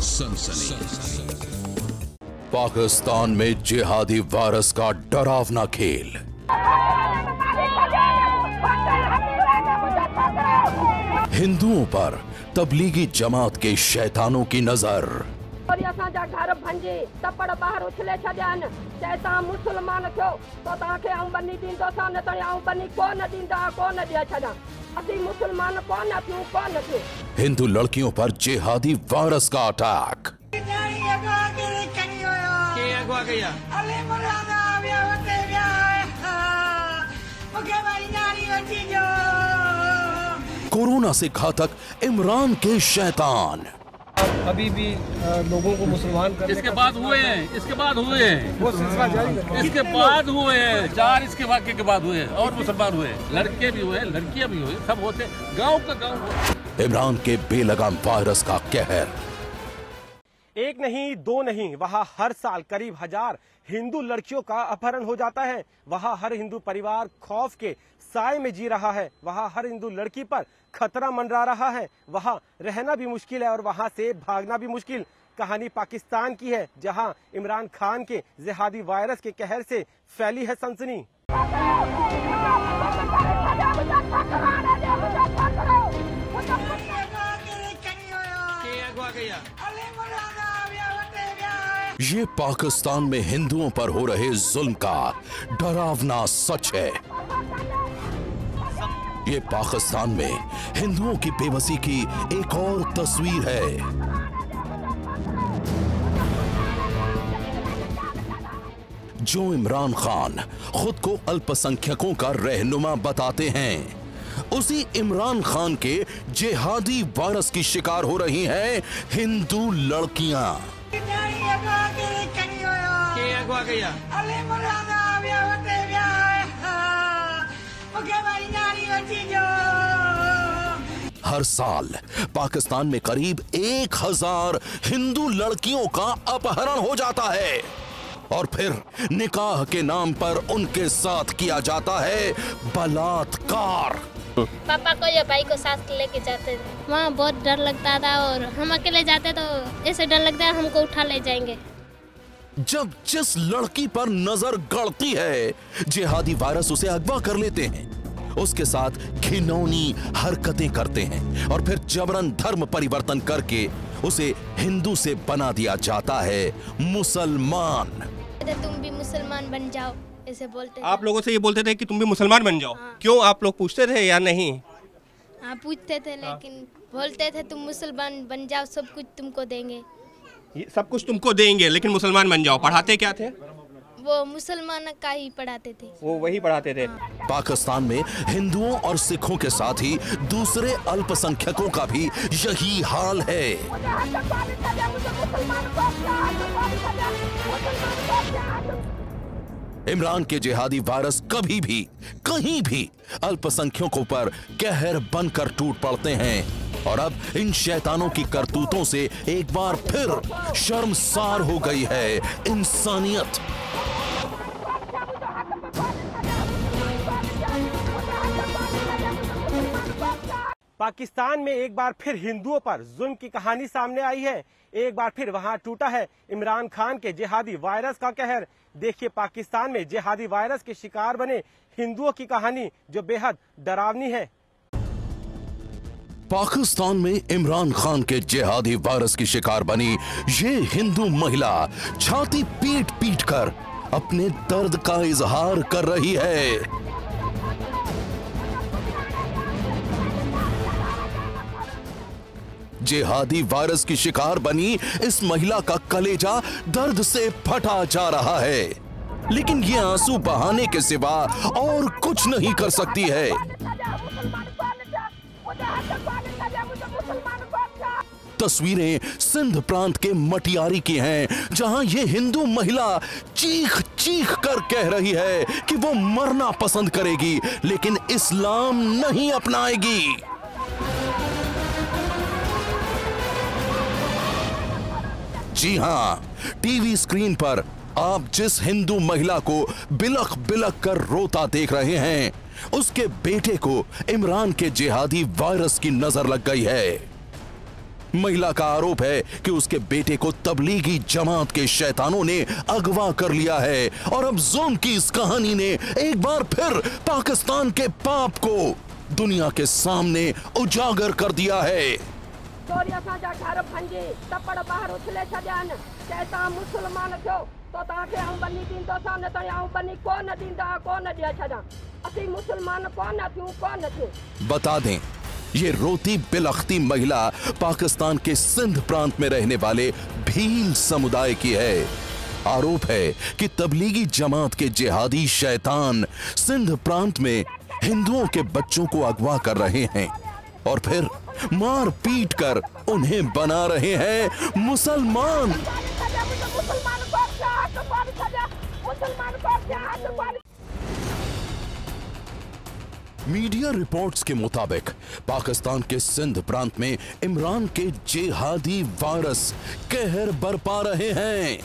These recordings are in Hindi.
सनसनी। पाकिस्तान में जिहादी वायरस का डरावना खेल। हिंदुओं पर तबलीगी जमात के शैतानों की नजर। घर भंजी तपड़ बाहर उछले छजन शैतान मुसलमान थियो तो ताके आऊं बनी दींदो सा न तणी आऊं बनी कोन दींदा कोन दिया छदा असी मुसलमान कोन थियो। हिंदू लड़कियों पर जिहादी वायरस का अटैक। कोरोना से घातक इमरान के शैतान। अभी भी लोगों को मुसलमान करने इसके बाद हुए हैं, इसके बाद हुए हैं, वो सिलसिला जारी है। इसके बाद हुए हैं, 4 इसके वाक्य के बाद हुए और मुसलमान हुए, लड़के भी हुए, लड़कियां भी हुए, सब होते गांव का गांव। इमरान के बेलगाम वायरस का कहर। एक नहीं दो नहीं, वहाँ हर साल करीब 1000 हिंदू लड़कियों का अपहरण हो जाता है। वहाँ हर हिंदू परिवार खौफ के साए में जी रहा है। वहाँ हर हिंदू लड़की पर खतरा मंडरा रहा है। वहाँ रहना भी मुश्किल है और वहाँ से भागना भी मुश्किल। कहानी पाकिस्तान की है, जहाँ इमरान खान के जिहादी वायरस के कहर से फैली है सनसनी। ये पाकिस्तान में हिंदुओं पर हो रहे जुल्म का डरावना सच है। ये पाकिस्तान में हिंदुओं की बेबसी की एक और तस्वीर है। जो इमरान खान खुद को अल्पसंख्यकों का रहनुमा बताते हैं, उसी इमरान खान के जिहादी वायरस की शिकार हो रही हैं हिंदू लड़कियां। हर साल पाकिस्तान में करीब 1000 हिंदू लड़कियों का अपहरण हो जाता है और फिर निकाह के नाम पर उनके साथ किया जाता है बलात्कार। पापा को या भाई को साथ लेके जाते थे, वहाँ बहुत डर लगता था और हम अकेले जाते तो ऐसे डर लगता है हमको उठा ले जाएंगे। जब जिस लड़की पर नजर गड़ती है, जिहादी वायरस उसे अगवा कर लेते हैं, उसके साथ घिनौनी हरकतें करते हैं और फिर जबरन धर्म परिवर्तन करके उसे हिंदू से बना दिया जाता है मुसलमान। तुम भी मुसलमान बन जाओ ऐसे बोलते थे। आप लोगों से ये बोलते थे कि तुम भी मुसलमान बन जाओ। हाँ। क्यों, आप लोग पूछते थे या नहीं? हाँ पूछते थे, लेकिन बोलते थे तुम मुसलमान बन जाओ, सब कुछ तुमको देंगे। ये सब कुछ तुमको देंगे लेकिन मुसलमान बन जाओ। पढ़ाते क्या थे? वो मुसलमान का ही पढ़ाते थे। वो वही पढ़ाते थे। हाँ। पाकिस्तान में हिंदुओं और सिखों के साथ ही दूसरे अल्पसंख्यकों का भी यही हाल है। इमरान के जिहादी वायरस कभी भी कहीं भी अल्पसंख्यकों पर कहर बनकर टूट पड़ते हैं और अब इन शैतानों की करतूतों से एक बार फिर शर्मसार हो गई है इंसानियत। पाकिस्तान में एक बार फिर हिंदुओं पर जुल्म की कहानी सामने आई है। एक बार फिर वहां टूटा है इमरान खान के जिहादी वायरस का कहर। देखिए पाकिस्तान में जिहादी वायरस के शिकार बने हिंदुओं की कहानी, जो बेहद डरावनी है। पाकिस्तान में इमरान खान के जिहादी वायरस की शिकार बनी ये हिंदू महिला छाती पीट पीट कर अपने दर्द का इजहार कर रही है। जिहादी वायरस की शिकार बनी इस महिला का कलेजा दर्द से फटा जा रहा है, लेकिन ये आंसू बहाने के सिवा और कुछ नहीं कर सकती है। तस्वीरें सिंध प्रांत के मटियारी की हैं, जहां ये हिंदू महिला चीख चीख कर कह रही है कि वो मरना पसंद करेगी लेकिन इस्लाम नहीं अपनाएगी। जी हां, टीवी स्क्रीन पर आप जिस हिंदू महिला को बिलख बिलख कर रोता देख रहे हैं, उसके बेटे को इमरान के जिहादी वायरस की नजर लग गई है। महिला का आरोप है कि उसके बेटे को तबलीगी जमात के शैतानों ने अगवा कर लिया है और अब जुल्म की इस कहानी ने एक बार फिर पाकिस्तान के पाप को दुनिया के सामने उजागर कर दिया है। चोरी असांजा घर भंजी तपड़ बाहर उछले छॾियान चए तव्हां मुसलमान थियो तो तव्हांखे आऊं बनी ॾींदोसां न त आऊं बनी कोन ॾींदा कोन ॾिया छॾां असीं मुसलमान कोन थियूं कोन थियूं। बता दें, ये रोती बिलखती महिला पाकिस्तान के सिंध प्रांत में रहने वाले भील समुदाय की है। आरोप है कि तबलीगी जमात के जिहादी शैतान सिंध प्रांत में हिंदुओं के बच्चों को अगवा कर रहे हैं और फिर मार पीट कर उन्हें बना रहे हैं मुसलमान। मीडिया रिपोर्ट्स के मुताबिक पाकिस्तान के सिंध प्रांत में इमरान के जिहादी वायरस कहर बरपा रहे हैं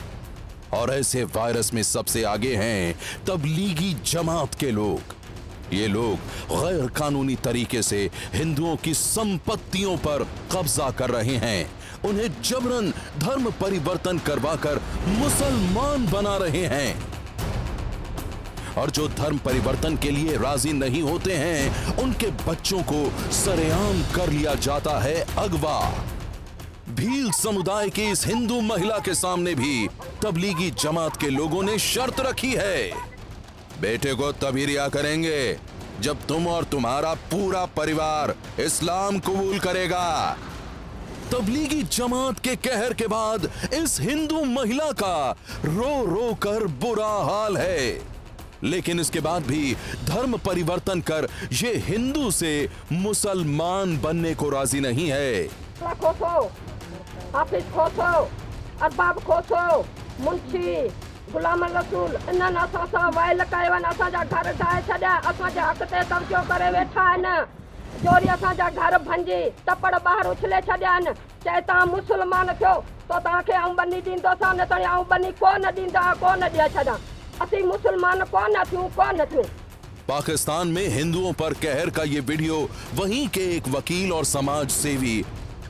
और ऐसे वायरस में सबसे आगे हैं तबलीगी जमात के लोग। ये लोग गैर कानूनी तरीके से हिंदुओं की संपत्तियों पर कब्जा कर रहे हैं, उन्हें जबरन धर्म परिवर्तन करवाकर मुसलमान बना रहे हैं और जो धर्म परिवर्तन के लिए राजी नहीं होते हैं उनके बच्चों को सरेआम कर लिया जाता है अगवा। भील समुदाय की इस हिंदू महिला के सामने भी तबलीगी जमात के लोगों ने शर्त रखी है, बेटे को तभी रिहा करेंगे जब तुम और तुम्हारा पूरा परिवार इस्लाम कबूल करेगा। तबलीगी जमात के कहर के बाद इस हिंदू महिला का रो रो कर बुरा हाल है, लेकिन इसके बाद भी धर्म परिवर्तन कर ये हिंदू से मुसलमान बनने को राजी नहीं है। हाफिज खोसो, अरबाब खोसो, मुंशी गुलाम रसूल इन्हनि असां सां वाइल कयो आहिनि, असांजा घर ठाहे छॾिया, असांजे हक़ ते कब्ज़ो करे वेठा आहिनि। चोरी असांजा घर भंजी तपड़ ॿाहिरि उछले छॾिया आहिनि, चए तव्हां मुसलमान थियो तो तव्हांखे आऊं बनी ॾींदोसां न त आऊं बनी कोन ॾींदा कोन ॾिया छॾां असीं मुसलमान कोन थियूं कोन थियूं। पाकिस्तान में हिंदुओं पर कहर का ये वीडियो वहीं के एक वकील और समाज सेवी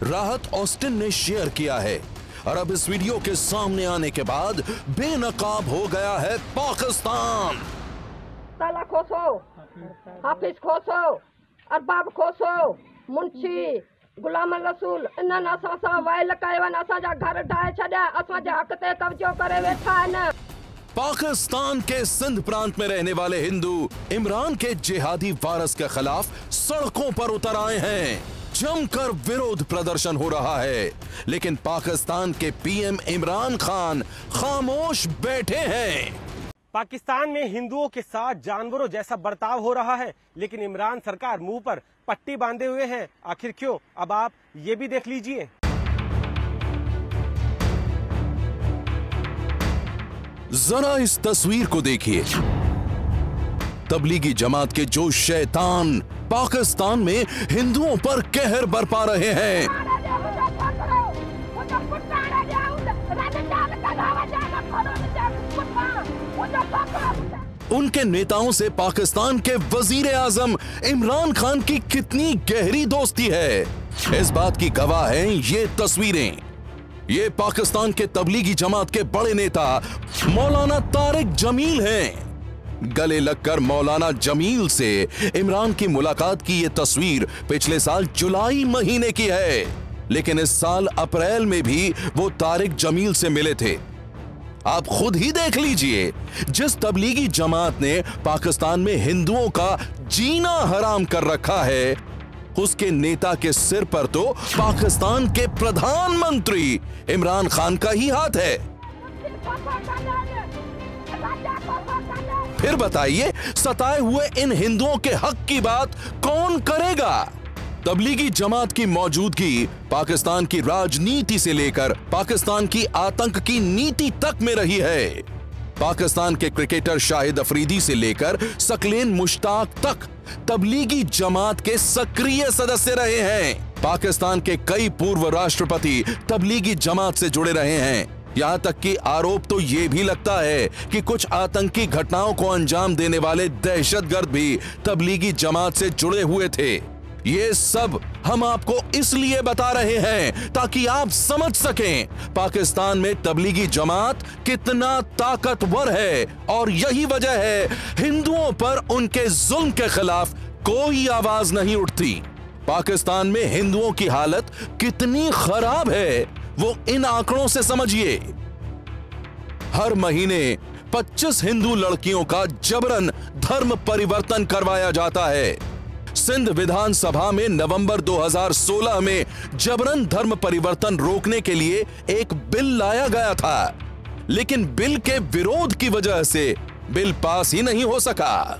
राहत ऑस्टिन ने शेयर किया है और अब इस वीडियो के सामने आने के बाद बेनकाब हो गया है पाकिस्तान। ताला खोसो, हाफिज खोसो, अरबाब खोसो, मुंशी गुलाम रसूल इन्हनि असां सां वाइल कयो आहिनि, असांजा घर ठाहे छॾिया, असांजे हक़ ते कब्ज़ो करे वेठा आहिनि। पाकिस्तान के सिंध प्रांत में रहने वाले हिंदू इमरान के जिहादी वायरस के खिलाफ सड़कों पर उतर आए हैं, जमकर विरोध प्रदर्शन हो रहा है, लेकिन पाकिस्तान के पीएम इमरान खान खामोश बैठे हैं। पाकिस्तान में हिंदुओं के साथ जानवरों जैसा बर्ताव हो रहा है, लेकिन इमरान सरकार मुंह पर पट्टी बांधे हुए है। आखिर क्यों, अब आप ये भी देख लीजिए। जरा इस तस्वीर को देखिए, तबलीगी जमात के जो शैतान पाकिस्तान में हिंदुओं पर कहर बरपा रहे हैं। उनके नेताओं से पाकिस्तान के वजीर आजम इमरान खान की कितनी गहरी दोस्ती है, इस बात की गवाह हैं ये तस्वीरें। ये पाकिस्तान के तबलीगी जमात के बड़े नेता मौलाना तारिक जमील हैं। गले लगकर मौलाना जमील से इमरान की मुलाकात की ये तस्वीर पिछले साल जुलाई महीने की है, लेकिन इस साल अप्रैल में भी वो तारिक जमील से मिले थे। आप खुद ही देख लीजिए, जिस तबलीगी जमात ने पाकिस्तान में हिंदुओं का जीना हराम कर रखा है, उसके नेता के सिर पर तो पाकिस्तान के प्रधानमंत्री इमरान खान का ही हाथ है। फिर बताइए, सताए हुए इन हिंदुओं के हक की बात कौन करेगा? तबलीगी जमात की मौजूदगी पाकिस्तान की राजनीति से लेकर पाकिस्तान की आतंक की नीति तक में रही है। पाकिस्तान के क्रिकेटर शाहिद अफरीदी से लेकर सकलेन मुश्ताक तक तबलीगी जमात के सक्रिय सदस्य रहे हैं। पाकिस्तान के कई पूर्व राष्ट्रपति तबलीगी जमात से जुड़े रहे हैं। यहाँ तक कि आरोप तो ये भी लगता है कि कुछ आतंकी घटनाओं को अंजाम देने वाले दहशतगर्द भी तबलीगी जमात से जुड़े हुए थे। ये सब हम आपको इसलिए बता रहे हैं ताकि आप समझ सकें पाकिस्तान में तबलीगी जमात कितना ताकतवर है और यही वजह है हिंदुओं पर उनके जुल्म के खिलाफ कोई आवाज नहीं उठती। पाकिस्तान में हिंदुओं की हालत कितनी खराब है वो इन आंकड़ों से समझिए। हर महीने 25 हिंदू लड़कियों का जबरन धर्म परिवर्तन करवाया जाता है। सिंध विधानसभा में नवंबर 2016 में जबरन धर्म परिवर्तन रोकने के लिए एक बिल लाया गया था, लेकिन बिल के विरोध की वजह से बिल पास ही नहीं हो सका।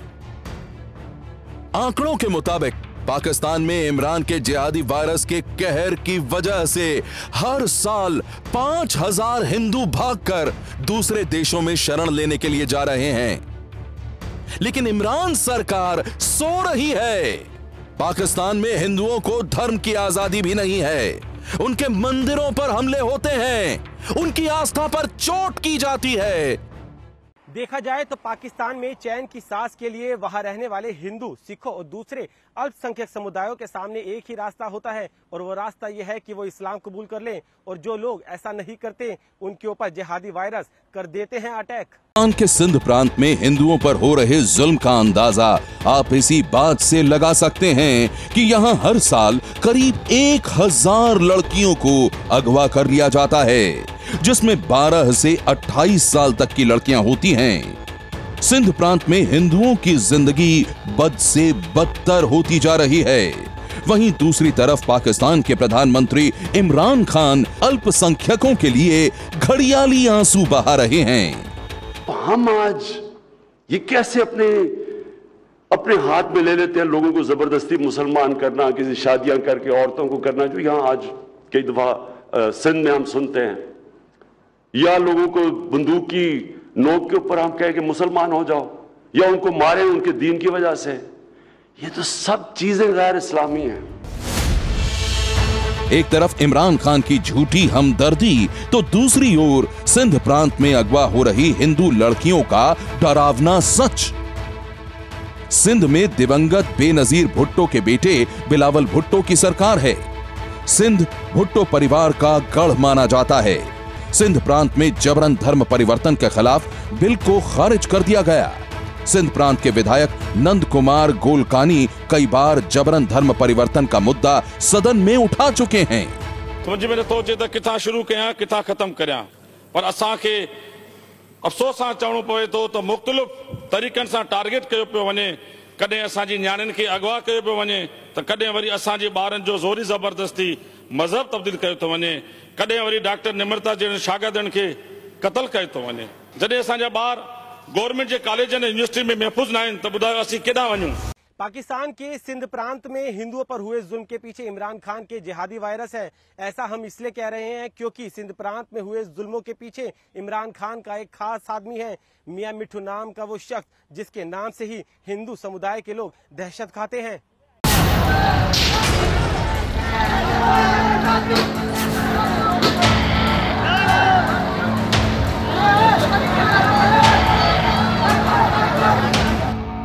आंकड़ों के मुताबिक पाकिस्तान में इमरान के जिहादी वायरस के कहर की वजह से हर साल 5000 हिंदू भागकर दूसरे देशों में शरण लेने के लिए जा रहे हैं, लेकिन इमरान सरकार सो रही है। पाकिस्तान में हिंदुओं को धर्म की आजादी भी नहीं है। उनके मंदिरों पर हमले होते हैं, उनकी आस्था पर चोट की जाती है। देखा जाए तो पाकिस्तान में चैन की सांस के लिए वहां रहने वाले हिंदू, सिखों और दूसरे अल्पसंख्यक समुदायों के सामने एक ही रास्ता होता है, और वो रास्ता ये है कि वो इस्लाम कबूल कर लें, और जो लोग ऐसा नहीं करते उनके ऊपर जिहादी वायरस कर देते हैं अटैक। पाकिस्तान के सिंध प्रांत में हिंदुओं पर हो रहे जुल्म का अंदाजा आप इसी बात से लगा सकते हैं कि यहाँ हर साल करीब 1000 लड़कियों को अगवा कर लिया जाता है, जिसमें 12 से 28 साल तक की लड़कियां होती हैं। सिंध प्रांत में हिंदुओं की जिंदगी बद से बदतर होती जा रही है। वहीं दूसरी तरफ पाकिस्तान के प्रधानमंत्री इमरान खान अल्पसंख्यकों के लिए घड़ियाली आंसू बहा रहे हैं। हम आज ये कैसे अपने हाथ में ले लेते हैं लोगों को जबरदस्ती मुसलमान करना, किसी शादियां करके औरतों को करना, जो यहां आज कई दफा सिंध में हम सुनते हैं, या लोगों को बंदूक की नोक के ऊपर हम कहें कि मुसलमान हो जाओ, या उनको मारें उनके दीन की वजह से। ये तो सब चीजें गैर इस्लामी हैं। एक तरफ इमरान खान की झूठी हमदर्दी तो दूसरी ओर सिंध प्रांत में अगवा हो रही हिंदू लड़कियों का डरावना सच। सिंध में दिवंगत बेनजीर भुट्टो के बेटे बिलावल भुट्टो की सरकार है। सिंध भुट्टो परिवार का गढ़ माना जाता है। सिंध प्रांत में जबरन धर्म परिवर्तन के खिलाफ बिल को खारिज कर दिया गया। सिंध प्रांत के विधायक नंद कुमार गोलकानी कई बार जबरन धर्म परिवर्तन का मुद्दा सदन में उठा चुके हैं। समझ में नथो अचे त किथां शुरू कयां किथां खत्म करियां, पर असांखे अफ़सोस सां चवणो पवे थो त मुख़्तलिफ़ तरीक़नि सां टारगेट कयो पियो वञे। कॾहिं असांजी नियाणियुनि खे अगवा कयो पियो वञे त कॾहिं वरी असांजे ॿारनि जो ज़ोरी ज़बरदस्ती मज़हब तब्दील कयो थो वञे, कॾहिं वरी डॉक्टर निमृता जहिड़े शागिर्दनि खे क़त्ल कयो थो वञे। जॾहिं असांजा ॿार गवर्नमेंट के कॉलेज और यूनिवर्सिटी में महफूज ना आहिनि त ॿुधायो असीं केॾां वञूं। पाकिस्तान के सिंध प्रांत में हिंदुओं पर हुए जुल्म के पीछे इमरान खान के जिहादी वायरस है। ऐसा हम इसलिए कह रहे हैं क्योंकि सिंध प्रांत में हुए जुल्मों के पीछे इमरान खान का एक खास आदमी है, मियां मिट्ठू नाम का वो शख्स जिसके नाम से ही हिंदू समुदाय के लोग दहशत खाते हैं।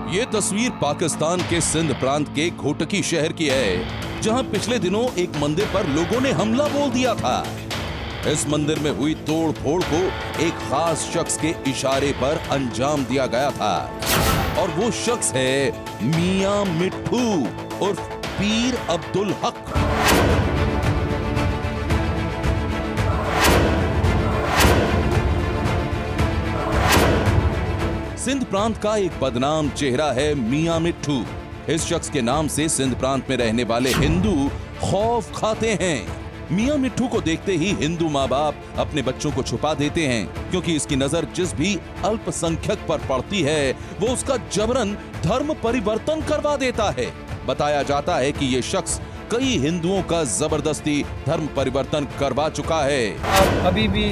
ये तस्वीर पाकिस्तान के सिंध प्रांत के घोटकी शहर की है, जहां पिछले दिनों एक मंदिर पर लोगों ने हमला बोल दिया था। इस मंदिर में हुई तोड़ फोड़ को एक खास शख्स के इशारे पर अंजाम दिया गया था, और वो शख्स है मियां मिट्ठू उर्फ पीर अब्दुल हक। सिंध प्रांत का एक बदनाम चेहरा है मियां मिट्ठू। इस शख्स के नाम से सिंध प्रांत में रहने वाले हिंदू खौफ खाते हैं। मियां मिट्ठू को देखते ही हिंदू माँ बाप अपने बच्चों को छुपा देते हैं, क्योंकि इसकी नजर जिस भी अल्पसंख्यक पर पड़ती है वो उसका जबरन धर्म परिवर्तन करवा देता है। बताया जाता है कि ये शख्स कई हिंदुओं का जबरदस्ती धर्म परिवर्तन करवा चुका है। अभी भी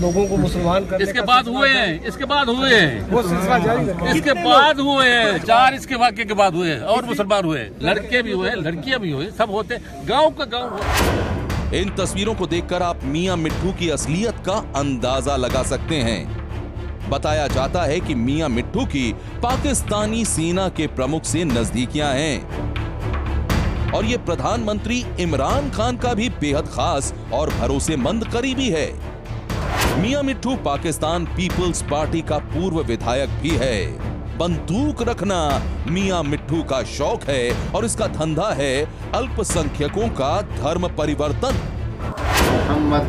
लोगों को मुसलमान करने इसके बाद हुए हैं, इसके बाद हुए हैं, वो सिलसिला जारी है। इसके बाद हुए हैं, 4 इसके वाक्य के बाद हुए और मुसलमान हुए, लड़के भी हुए, लड़कियां भी हुए, सब होते, गांव का गांव हुआ। इन तस्वीरों को देखकर आप मियां मिट्ठू की असलियत का अंदाजा लगा सकते हैं। बताया जाता है कि मियां मिट्ठू की पाकिस्तानी सेना के प्रमुख से नजदीकियां हैं। और ये प्रधानमंत्री इमरान खान का भी बेहद खास और भरोसेमंद करीबी है। मियां मिट्ठू पाकिस्तान पीपल्स पार्टी का पूर्व विधायक भी है। बंदूक रखना मियां मिट्ठू का शौक है और इसका धंधा है अल्पसंख्यकों का धर्म परिवर्तन। मोहम्मद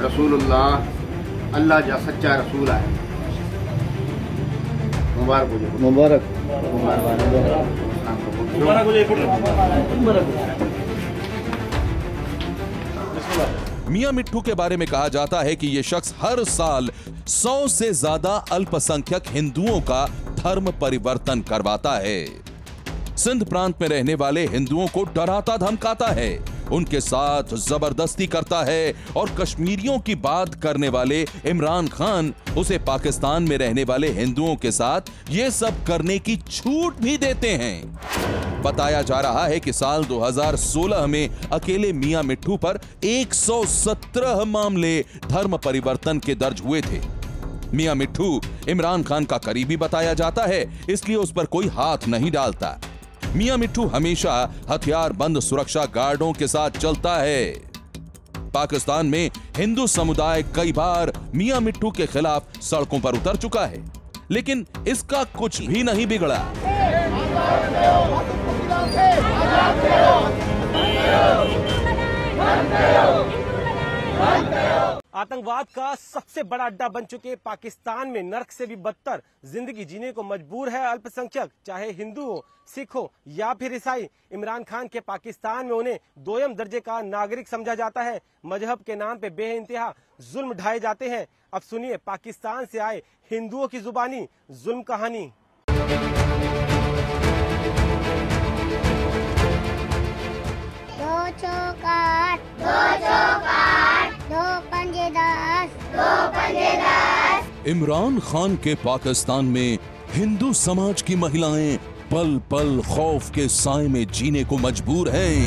रसूलुल्लाह अल्लाह जा सच्चा रसूल है। मुबारक हो जाए। मुबारक मियां मिट्ठू के बारे में कहा जाता है कि यह शख्स हर साल 100 से ज्यादा अल्पसंख्यक हिंदुओं का धर्म परिवर्तन करवाता है। सिंध प्रांत में रहने वाले हिंदुओं को डराता धमकाता है, उनके साथ जबरदस्ती करता है और कश्मीरियों की बात करने वाले इमरान खान उसे पाकिस्तान में रहने वाले हिंदुओं के साथ ये सब करने की छूट भी देते हैं। बताया जा रहा है कि साल 2016 में अकेले मियां मिट्ठू पर 117 मामले धर्म परिवर्तन के दर्ज हुए थे। मियां मिट्ठू इमरान खान का करीबी बताया जाता है, इसलिए उस पर कोई हाथ नहीं डालता। मियां मिट्ठू हमेशा हथियार बंद सुरक्षा गार्डों के साथ चलता है। पाकिस्तान में हिंदू समुदाय कई बार मियां मिट्ठू के खिलाफ सड़कों पर उतर चुका है, लेकिन इसका कुछ भी नहीं बिगड़ा। आतंकवाद का सबसे बड़ा अड्डा बन चुके पाकिस्तान में नर्क से भी बदतर जिंदगी जीने को मजबूर है अल्पसंख्यक, चाहे हिंदू हो, सिख हो या फिर ईसाई। इमरान खान के पाकिस्तान में उन्हें दोयम दर्जे का नागरिक समझा जाता है। मजहब के नाम पे बेइंतहा जुल्म ढाए जाते हैं। अब सुनिए पाकिस्तान से आए हिंदुओं की जुबानी जुल्म कहानी। इमरान खान के पाकिस्तान में हिंदू समाज की महिलाएं पल पल खौफ के साए में जीने को मजबूर हैं।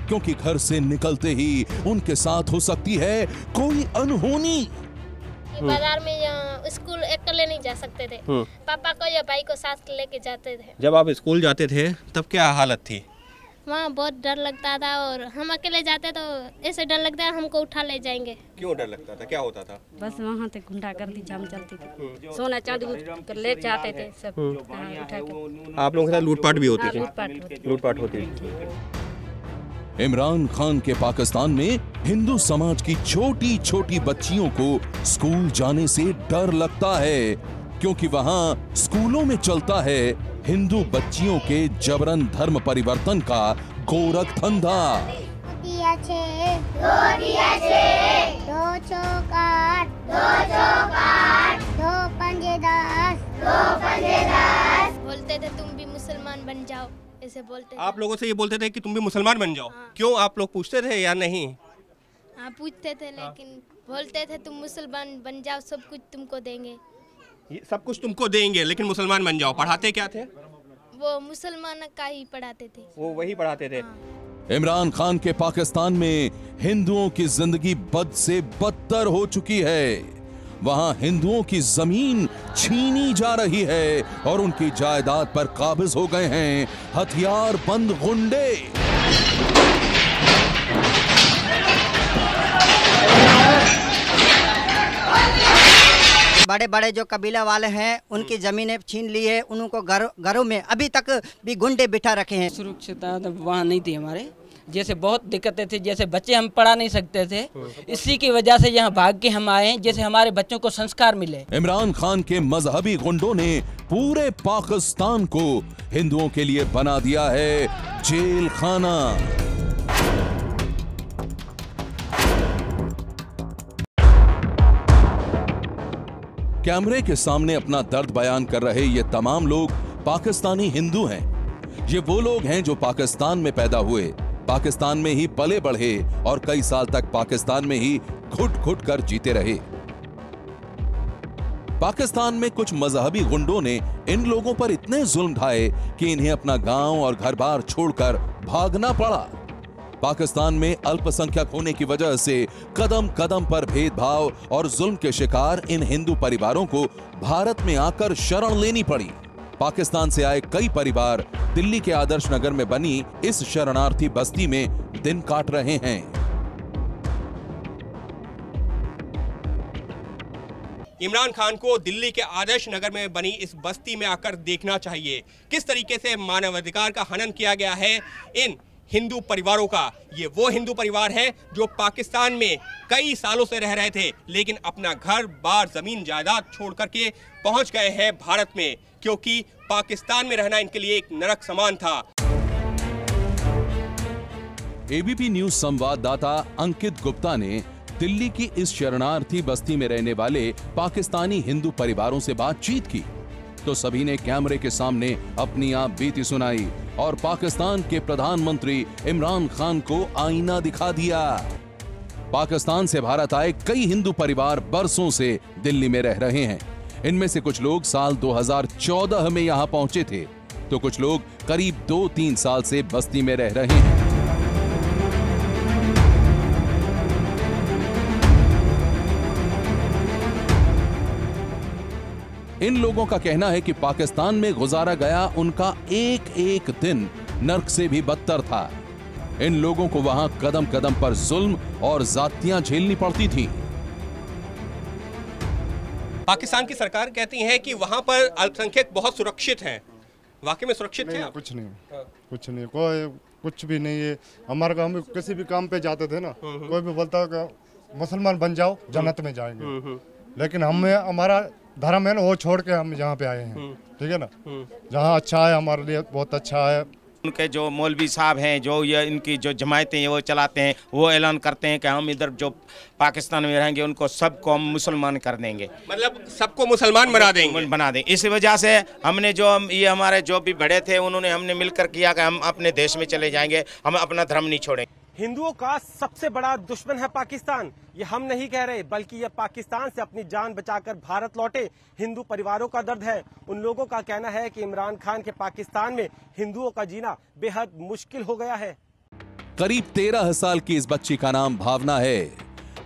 क्योंकि घर से निकलते ही उनके साथ हो सकती है कोई अनहोनी। बाजार में स्कूल अकेले नहीं जा सकते थे, पापा को या भाई को साथ लेके जाते थे। जब आप स्कूल जाते थे तब क्या हालत थी? वहाँ बहुत डर लगता था और हम अकेले जाते तो ऐसे डर लगता है हमको उठा ले जाएंगे। क्यों डर लगता था, क्या होता था? बस वहाँ तक गुंडागर्दी जाम चलती थी, सोना चांदी ले जाते थे सब उठा के। आप लोगों के साथ लूटपाट भी होती थी? लूटपाट होती थी। इमरान खान के पाकिस्तान में हिंदू समाज की छोटी छोटी बच्चियों को स्कूल जाने से डर लगता है, क्योंकि वहाँ स्कूलों में चलता है हिंदू बच्चियों के जबरन धर्म परिवर्तन का गोरख धंधा। बोलते थे तुम भी मुसलमान बन जाओ, ऐसे बोलते थे। आप लोगों से ये बोलते थे कि तुम भी मुसलमान बन जाओ? हाँ। क्यों, आप लोग पूछते थे या नहीं? हाँ पूछते थे, लेकिन बोलते थे तुम मुसलमान बन जाओ, सब कुछ तुमको देंगे। ये सब कुछ तुमको देंगे, लेकिन मुसलमान बन जाओ। पढ़ाते क्या थे? वो मुसलमान का ही पढ़ाते थे। वो वही पढ़ाते थे। हाँ। इमरान खान के पाकिस्तान में हिंदुओं की जिंदगी बद से बदतर हो चुकी है। वहां हिंदुओं की जमीन छीनी जा रही है और उनकी जायदाद पर काबिज हो गए हैं हथियार बंद गुंडे। बड़े बड़े जो कबीला वाले हैं उनकी जमीनें छीन ली है, उनको घरों में अभी तक भी गुंडे बिठा रखे हैं। सुरक्षिता वहाँ नहीं थी हमारे, जैसे बहुत दिक्कतें थी, जैसे बच्चे हम पढ़ा नहीं सकते थे, इसी की वजह से यहाँ भाग के हम आए, जैसे हमारे बच्चों को संस्कार मिले। इमरान खान के मजहबी गुंडों ने पूरे पाकिस्तान को हिंदुओं के लिए बना दिया है जेल खाना। कैमरे के सामने अपना दर्द बयान कर रहे ये तमाम लोग पाकिस्तानी हिंदू हैं। ये वो लोग हैं जो पाकिस्तान में पैदा हुए, पाकिस्तान में ही पले बढ़े और कई साल तक पाकिस्तान में ही घुट घुट कर जीते रहे। पाकिस्तान में कुछ मजहबी गुंडों ने इन लोगों पर इतने जुल्म ढाए कि इन्हें अपना गांव और घर बार छोड़कर भागना पड़ा। पाकिस्तान में अल्पसंख्यक होने की वजह से कदम कदम पर भेदभाव और जुल्म के शिकार इन हिंदू परिवारों को भारत में आकर शरण लेनी पड़ी। पाकिस्तान से आए कई परिवार दिल्ली के आदर्श नगर में बनी इस शरणार्थी बस्ती में दिन काट रहे हैं। इमरान खान को दिल्ली के आदर्श नगर में बनी इस बस्ती में आकर देखना चाहिए किस तरीके से मानवाधिकार का हनन किया गया है इन हिंदू परिवारों का। ये वो हिंदू परिवार है जो पाकिस्तान में कई सालों से रह रहे थे, लेकिन अपना घर बार जमीन जायदाद छोड़ करके पहुंच गए हैं भारत में, क्योंकि पाकिस्तान में रहना इनके लिए एक नरक समान था। एबीपी न्यूज संवाददाता अंकित गुप्ता ने दिल्ली की इस शरणार्थी बस्ती में रहने वाले पाकिस्तानी हिंदू परिवारों से बातचीत की तो सभी ने कैमरे के सामने अपनी आप बीती सुनाई और पाकिस्तान के प्रधानमंत्री इमरान खान को आईना दिखा दिया। पाकिस्तान से भारत आए कई हिंदू परिवार बरसों से दिल्ली में रह रहे हैं। इनमें से कुछ लोग साल 2014 में यहां पहुंचे थे तो कुछ लोग करीब 2-3 साल से बस्ती में रह रहे हैं। इन लोगों का कहना है कि पाकिस्तान में गुजारा गया उनका एक एक दिन नर्क से भी बदतर था। इन लोगों को वहां कदम कदम पर जुल्म और जातियां झेलनी पड़ती थी। पाकिस्तान की सरकार कहती है कि वहां पर अल्पसंख्यक बहुत सुरक्षित हैं। वाकई में सुरक्षित थे? कुछ नहीं, कोई कुछ भी नहीं है। हमारे हम किसी भी काम पे जाते थे ना, कोई भी बोलता है मुसलमान बन जाओ जन्नत में जाएंगे, लेकिन हमारा धर्म है ना वो छोड़ के हम यहाँ पे आए हैं। ठीक है ना, जहाँ अच्छा है हमारे लिए बहुत अच्छा है। उनके जो मौलवी साहब हैं, जो ये इनकी जो जमायतें वो चलाते हैं, वो ऐलान करते हैं कि हम इधर जो पाकिस्तान में रहेंगे उनको सबको हम मुसलमान कर देंगे, मतलब सबको मुसलमान बना देंगे। इस वजह से हमने जो ये हमारे जो भी बड़े थे उन्होंने हमने मिलकर किया कि हम अपने देश में चले जाएंगे, हम अपना धर्म नहीं छोड़ेंगे। हिंदुओं का सबसे बड़ा दुश्मन है पाकिस्तान। ये हम नहीं कह रहे, बल्कि ये पाकिस्तान से अपनी जान बचाकर भारत लौटे हिंदू परिवारों का दर्द है। उन लोगों का कहना है कि इमरान खान के पाकिस्तान में हिंदुओं का जीना बेहद मुश्किल हो गया है। करीब 13 साल की इस बच्ची का नाम भावना है।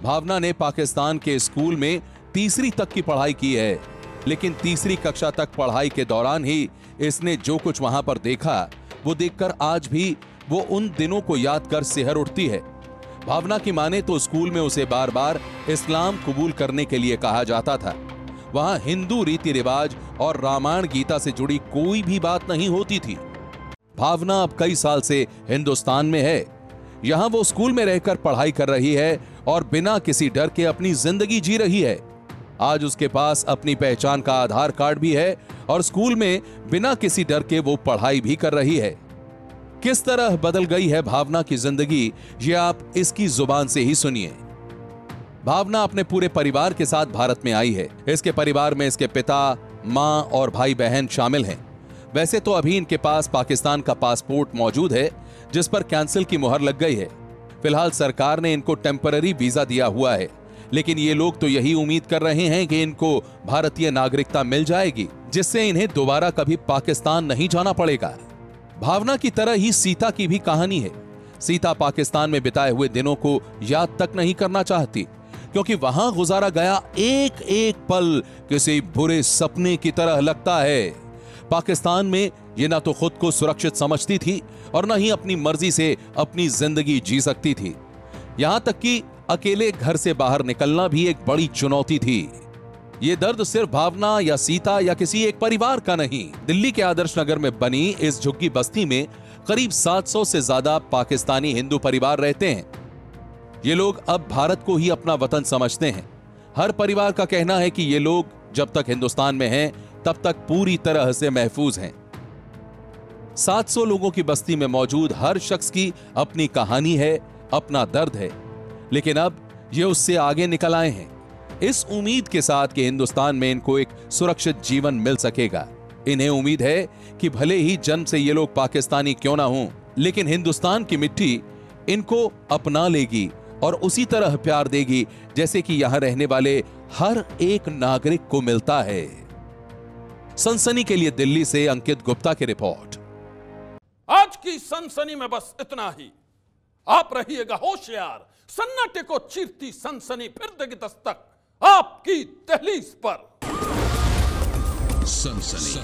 भावना ने पाकिस्तान के स्कूल में 3री तक की पढ़ाई की है, लेकिन 3री कक्षा तक पढ़ाई के दौरान ही इसने जो कुछ वहां पर देखा वो देखकर आज भी वो उन दिनों को याद कर सिहर उठती है। भावना की माने तो स्कूल में उसे बार बार इस्लाम कबूल करने के लिए कहा जाता था। वहां हिंदू रीति रिवाज और रामायण गीता से जुड़ी कोई भी बात नहीं होती थी। भावना अब कई साल से हिंदुस्तान में है। यहां वो स्कूल में रहकर पढ़ाई कर रही है और बिना किसी डर के अपनी जिंदगी जी रही है। आज उसके पास अपनी पहचान का आधार कार्ड भी है और स्कूल में बिना किसी डर के वो पढ़ाई भी कर रही है। किस तरह बदल गई है भावना की जिंदगी, ये आप इसकी जुबान से ही सुनिए। भावना अपने पूरे परिवार के साथ भारत में आई है। इसके परिवार में इसके पिता, मां और भाई बहन शामिल हैं। वैसे तो अभी इनके पास पाकिस्तान का पासपोर्ट मौजूद है जिस पर कैंसिल की मुहर लग गई है। फिलहाल सरकार ने इनको टेम्पररी वीजा दिया हुआ है, लेकिन ये लोग तो यही उम्मीद कर रहे हैं कि इनको भारतीय नागरिकता मिल जाएगी, जिससे इन्हें दोबारा कभी पाकिस्तान नहीं जाना पड़ेगा। भावना की तरह ही सीता की भी कहानी है। सीता पाकिस्तान में बिताए हुए दिनों को याद तक नहीं करना चाहती, क्योंकि वहां गुजारा गया एक एक पल किसी बुरे सपने की तरह लगता है। पाकिस्तान में ये ना तो खुद को सुरक्षित समझती थी और न ही अपनी मर्जी से अपनी जिंदगी जी सकती थी। यहां तक कि अकेले घर से बाहर निकलना भी एक बड़ी चुनौती थी। ये दर्द सिर्फ भावना या सीता या किसी एक परिवार का नहीं। दिल्ली के आदर्श नगर में बनी इस झुग्गी बस्ती में करीब 700 से ज्यादा पाकिस्तानी हिंदू परिवार रहते हैं। ये लोग अब भारत को ही अपना वतन समझते हैं। हर परिवार का कहना है कि ये लोग जब तक हिंदुस्तान में हैं तब तक पूरी तरह से महफूज हैं। 700 लोगों की बस्ती में मौजूद हर शख्स की अपनी कहानी है, अपना दर्द है, लेकिन अब ये उससे आगे निकल आए हैं इस उम्मीद के साथ कि हिंदुस्तान में इनको एक सुरक्षित जीवन मिल सकेगा। इन्हें उम्मीद है कि भले ही जन्म से ये लोग पाकिस्तानी क्यों ना हों, लेकिन हिंदुस्तान की मिट्टी इनको अपना लेगी और उसी तरह प्यार देगी जैसे कि यहां रहने वाले हर एक नागरिक को मिलता है। सनसनी के लिए दिल्ली से अंकित गुप्ता की रिपोर्ट। आज की सनसनी में बस इतना ही। आप रहिएगा होशियार, सन्नाटे को चीरती सनसनी फिर देगी दस्तक आपकी दहलीज पर। सनसनी